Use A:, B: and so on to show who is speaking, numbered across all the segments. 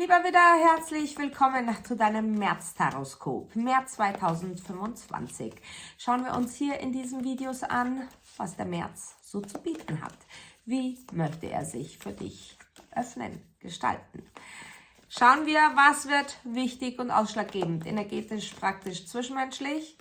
A: Lieber Widder, herzlich willkommen zu deinem März-Taroskop, März 2025. Schauen wir uns hier in diesen Videos an, was der März so zu bieten hat. Wie möchte er sich für dich öffnen, gestalten? Schauen wir, was wird wichtig und ausschlaggebend, energetisch, praktisch, zwischenmenschlich,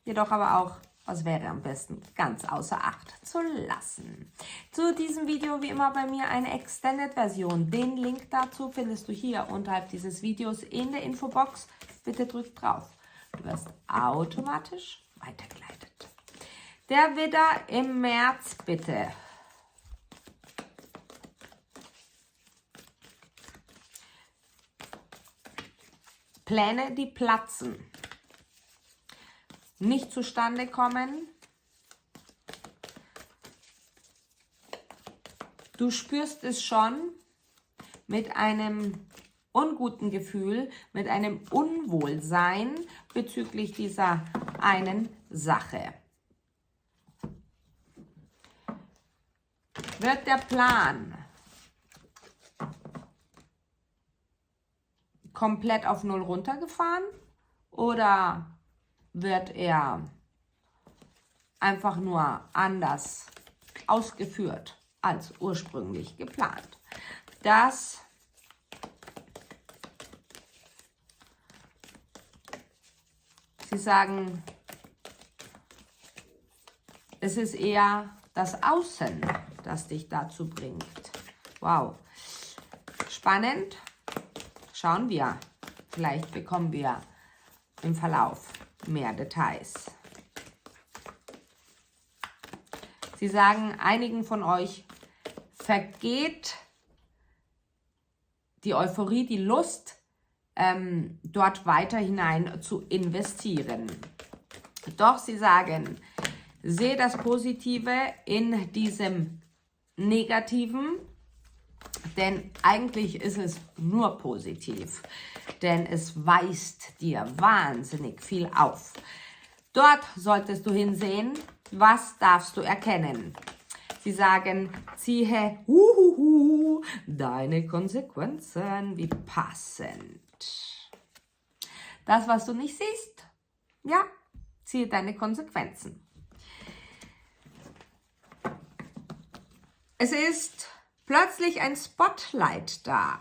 A: jedoch aber auch, was wäre am besten ganz außer Acht zu lassen. Zu diesem Video wie immer bei mir eine Extended-Version. Den Link dazu findest du hier unterhalb dieses Videos in der Infobox. Bitte drück drauf. Du wirst automatisch weitergeleitet. Der Widder im März, bitte. Pläne, die platzen, nicht zustande kommen. Du spürst es schon mit einem unguten Gefühl, mit einem Unwohlsein bezüglich dieser einen Sache. Wird der Plan komplett auf Null runtergefahren oder wird er einfach nur anders ausgeführt als ursprünglich geplant? Sie sagen, es ist eher das Außen, das dich dazu bringt. Wow, spannend. Schauen wir, vielleicht bekommen wir im Verlauf mehr Details. Sie sagen, einigen von euch vergeht die Euphorie, die Lust, dort weiter hinein zu investieren. Doch sie sagen, sehe das Positive in diesem Negativen, denn eigentlich ist es nur positiv, denn es weist dir wahnsinnig viel auf. Dort solltest du hinsehen, was darfst du erkennen. Sie sagen, ziehe deine Konsequenzen, wie passend. Das, was du nicht siehst, ja, ziehe deine Konsequenzen. Es ist plötzlich ein Spotlight da,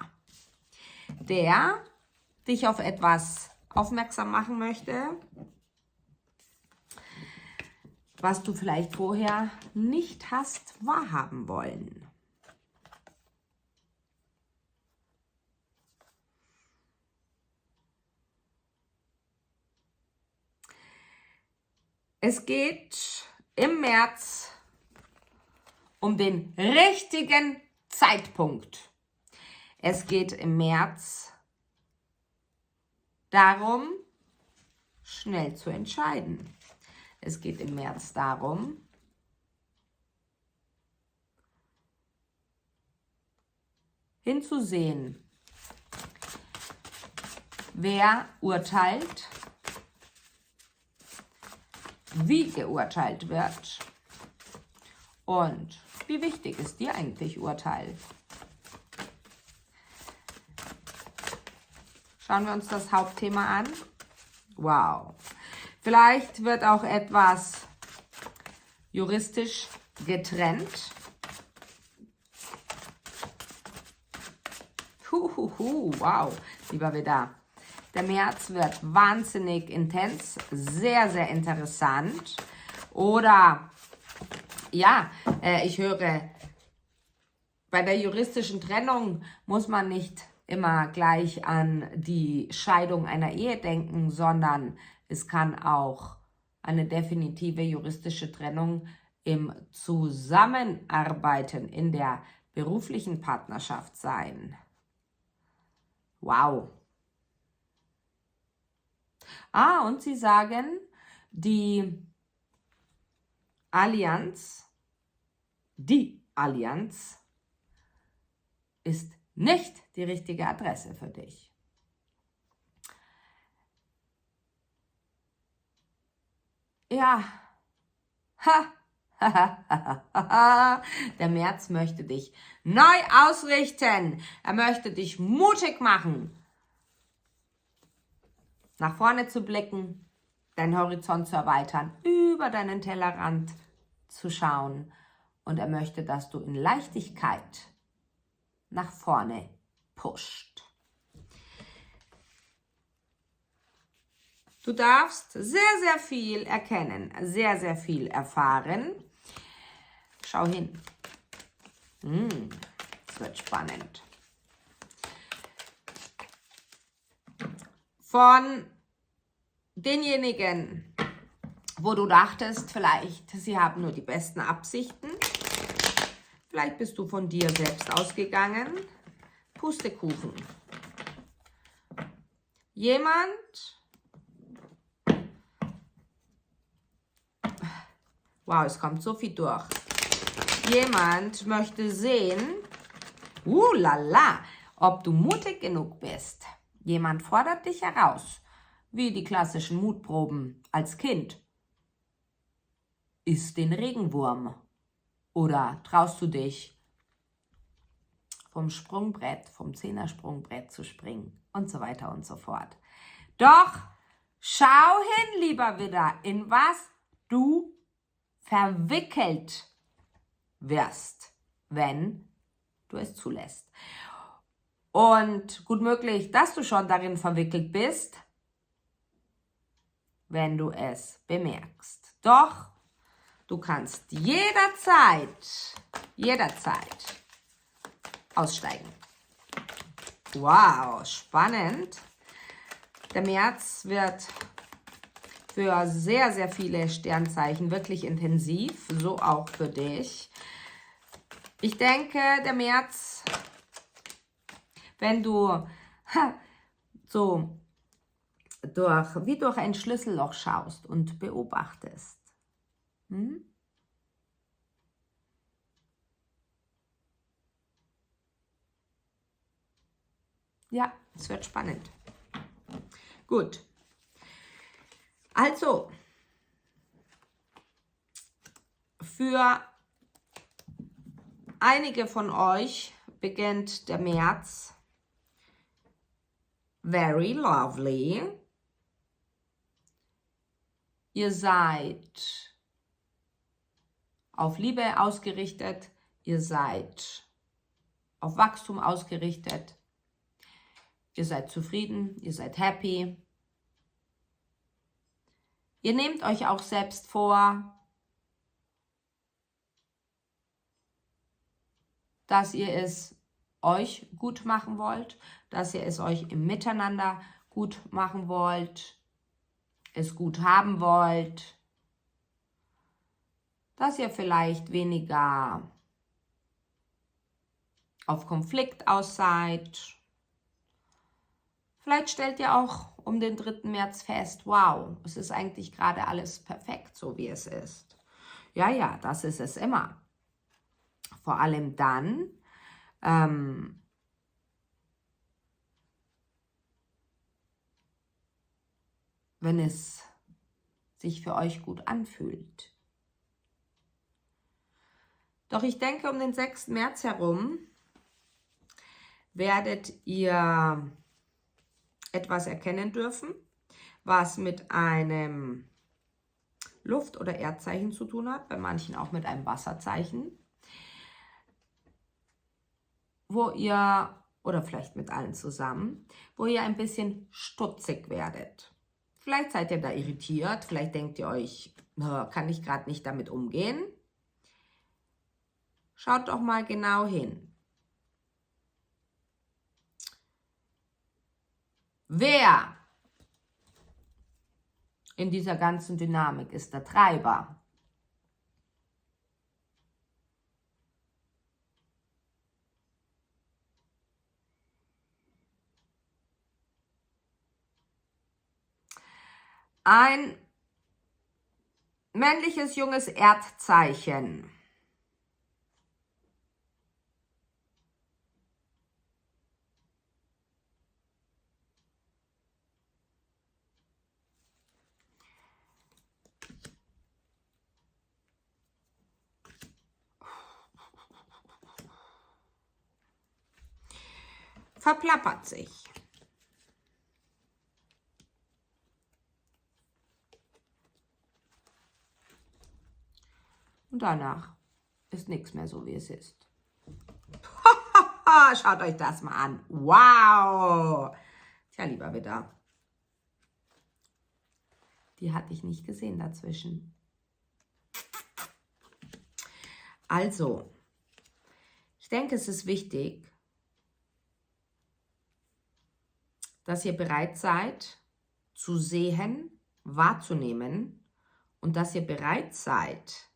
A: der dich auf etwas aufmerksam machen möchte, was du vielleicht vorher nicht hast wahrhaben wollen. Es geht im März um den richtigen Zeitpunkt. Es geht im März darum, schnell zu entscheiden. Es geht im März darum, hinzusehen, wer urteilt, wie geurteilt wird und wie wichtig ist dir eigentlich Urteil. Schauen wir uns das Hauptthema an. Wow. Vielleicht wird auch etwas juristisch getrennt. Wow, lieber Widder. Der März wird wahnsinnig intens, sehr, sehr interessant. Oder, ja, ich höre, bei der juristischen Trennung muss man nicht immer gleich an die Scheidung einer Ehe denken, sondern es kann auch eine definitive juristische Trennung im Zusammenarbeiten in der beruflichen Partnerschaft sein. Wow. Und sie sagen, die Allianz ist nicht die richtige Adresse für dich. Ja, Der März möchte dich neu ausrichten. Er möchte dich mutig machen, nach vorne zu blicken, deinen Horizont zu erweitern, über deinen Tellerrand zu schauen. Und er möchte, dass du in Leichtigkeit nach vorne pusht. Du darfst sehr, sehr viel erkennen, sehr, sehr viel erfahren. Schau hin. Es wird spannend. Von denjenigen, wo du dachtest, vielleicht sie haben nur die besten Absichten, vielleicht bist du von dir selbst ausgegangen. Pustekuchen. Wow, es kommt so viel durch. Jemand möchte sehen, lala, ob du mutig genug bist. Jemand fordert dich heraus, wie die klassischen Mutproben als Kind. Iss den Regenwurm. Oder traust du dich, vom Sprungbrett, vom Zehnersprungbrett zu springen und so weiter und so fort. Doch schau hin, lieber Widder, in was du verwickelt wirst, wenn du es zulässt. Und gut möglich, dass du schon darin verwickelt bist, wenn du es bemerkst. Doch du kannst jederzeit aussteigen. Wow, spannend. Der März wird für sehr, sehr viele Sternzeichen wirklich intensiv, so auch für dich. Ich denke, der März, wenn du so wie durch ein Schlüsselloch schaust und beobachtest, ja, es wird spannend. Gut. Also, für einige von euch beginnt der März very lovely. Ihr seid auf Liebe ausgerichtet, ihr seid auf Wachstum ausgerichtet, ihr seid zufrieden, ihr seid happy. Ihr nehmt euch auch selbst vor, dass ihr es euch gut machen wollt, dass ihr es euch im Miteinander gut machen wollt, es gut haben wollt, dass ihr vielleicht weniger auf Konflikt aus seid. Vielleicht stellt ihr auch um den 3. März fest, wow, es ist eigentlich gerade alles perfekt, so wie es ist. Ja, das ist es immer. Vor allem dann, wenn es sich für euch gut anfühlt. Doch ich denke, um den 6. März herum werdet ihr etwas erkennen dürfen, was mit einem Luft- oder Erdzeichen zu tun hat, bei manchen auch mit einem Wasserzeichen, wo ihr, oder vielleicht mit allen zusammen, wo ihr ein bisschen stutzig werdet. Vielleicht seid ihr da irritiert, vielleicht denkt ihr euch, kann ich gerade nicht damit umgehen. Schaut doch mal genau hin. Wer in dieser ganzen Dynamik ist der Treiber? Ein männliches junges Erdzeichen. verplappert sich. Und danach ist nichts mehr so, wie es ist. Schaut euch das mal an. Wow! Tja, lieber Widder. Die hatte ich nicht gesehen dazwischen. Also, ich denke, es ist wichtig, dass ihr bereit seid, zu sehen, wahrzunehmen und dass ihr bereit seid,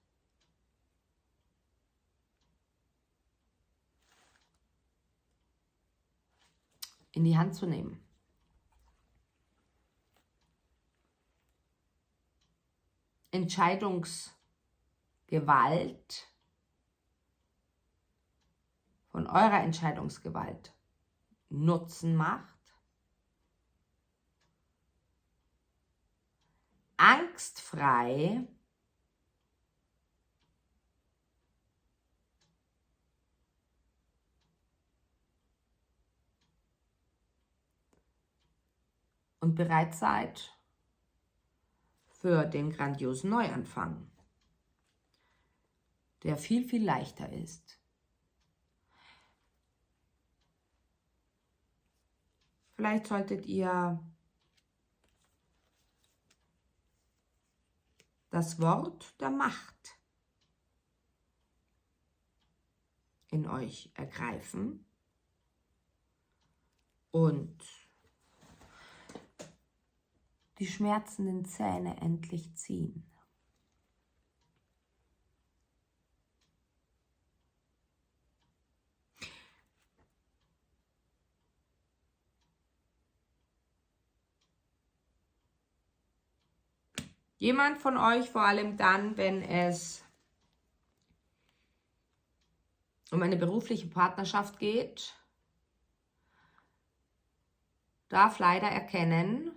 A: in die Hand zu nehmen. Entscheidungsgewalt, von eurer Entscheidungsgewalt Nutzen macht, angstfrei und bereit seid für den grandiosen Neuanfang, der viel, viel leichter ist. Vielleicht solltet ihr das Wort der Macht in euch ergreifen und die schmerzenden Zähne endlich ziehen. Jemand von euch, vor allem dann, wenn es um eine berufliche Partnerschaft geht, darf leider erkennen,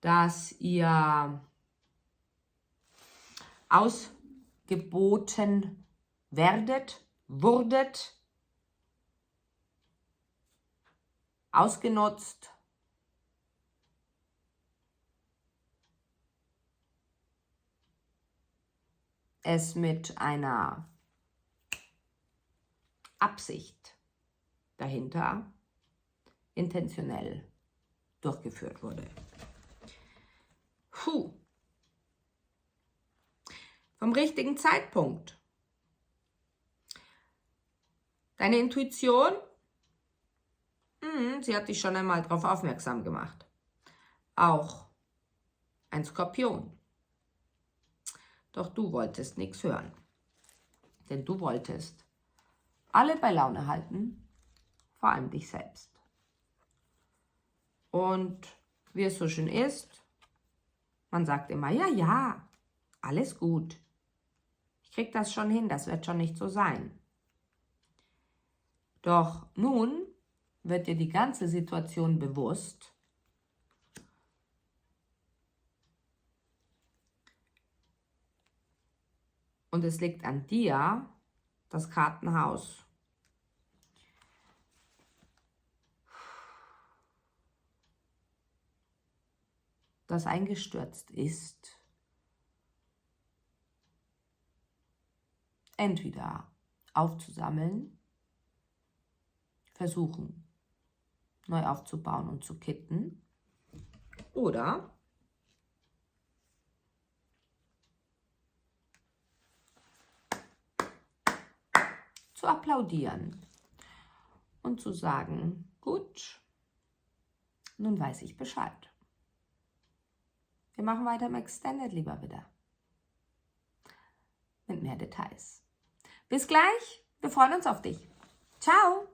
A: dass ihr ausgeboten wurdet, ausgenutzt, es mit einer Absicht dahinter intentionell durchgeführt wurde. Vom richtigen Zeitpunkt. Deine Intuition, sie hat dich schon einmal darauf aufmerksam gemacht. Auch ein Skorpion. Doch du wolltest nichts hören. Denn du wolltest alle bei Laune halten, vor allem dich selbst. Und wie es so schön ist, man sagt immer, ja, ja, alles gut. Ich krieg das schon hin, das wird schon nicht so sein. Doch nun wird dir die ganze Situation bewusst. Und es liegt an dir, das Kartenhaus das eingestürzt ist, entweder aufzusammeln, versuchen, neu aufzubauen und zu kitten, oder zu applaudieren und zu sagen, gut, nun weiß ich Bescheid. Wir machen weiter im Extended, lieber Widder. Mit mehr Details. Bis gleich, wir freuen uns auf dich. Ciao!